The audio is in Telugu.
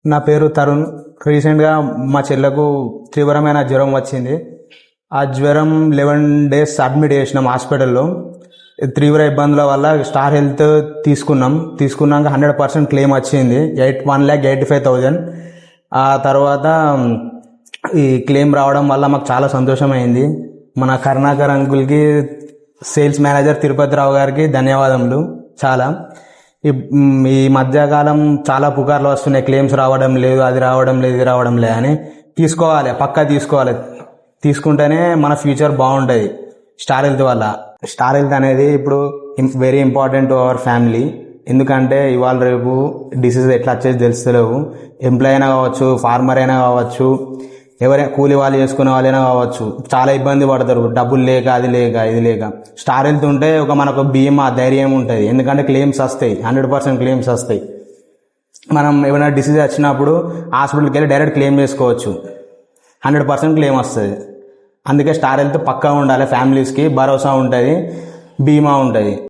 నా పేరు తరుణ్. రీసెంట్గా మా చెల్లకు తీవ్రమైన జ్వరం వచ్చింది. ఆ జ్వరం 11 days అడ్మిట్ చేసినాం హాస్పిటల్లో. తీవ్ర ఇబ్బందుల వల్ల స్టార్ హెల్త్ తీసుకున్నాక 100% క్లెయిమ్ వచ్చింది, 1,85,000. ఆ తర్వాత ఈ క్లెయిమ్ రావడం వల్ల మాకు చాలా సంతోషమైంది. మన కరుణాకర్ అంకుల్కి, సేల్స్ మేనేజర్ తిరుపతిరావు గారికి ధన్యవాదములు. చాలా ఈ మధ్యకాలం చాలా పుకార్లు వస్తున్నాయి, క్లెయిమ్స్ రావడం లేదు, అది రావడం లేదు, ఇది రావడం లేదు అని. పక్కా తీసుకోవాలి. తీసుకుంటేనే మన ఫ్యూచర్ బాగుంటుంది స్టార్ హెల్త్ వల్ల. స్టార్ హెల్త్ అనేది ఇప్పుడు very important to our family. ఎందుకంటే ఇవాళ రేపు డిసీజ్ ఎట్లా వచ్చేది తెలుస్తలేవు. ఎంప్లాయ్ అయినా కావచ్చు, ఫార్మర్ అయినా కావచ్చు, ఎవరైనా కూలి వాళ్ళు చేసుకునే వాళ్ళైనా కావచ్చు, చాలా ఇబ్బంది పడతారు, డబ్బులు లేక, అది లేక, ఇది లేక. స్టార్ హెల్త్ ఉంటే మనకు బీమా ధైర్యం ఉంటుంది. ఎందుకంటే క్లెయిమ్స్ వస్తాయి, 100% క్లెయిమ్స్ వస్తాయి. మనం ఏమైనా డిసీజ్ వచ్చినప్పుడు హాస్పిటల్కి వెళ్ళి డైరెక్ట్ క్లెయిమ్ చేసుకోవచ్చు, 100% క్లెయిమ్ వస్తుంది. అందుకే స్టార్ హెల్త్ పక్కా ఉండాలి. ఫ్యామిలీస్కి భరోసా ఉంటుంది, బీమా ఉంటుంది.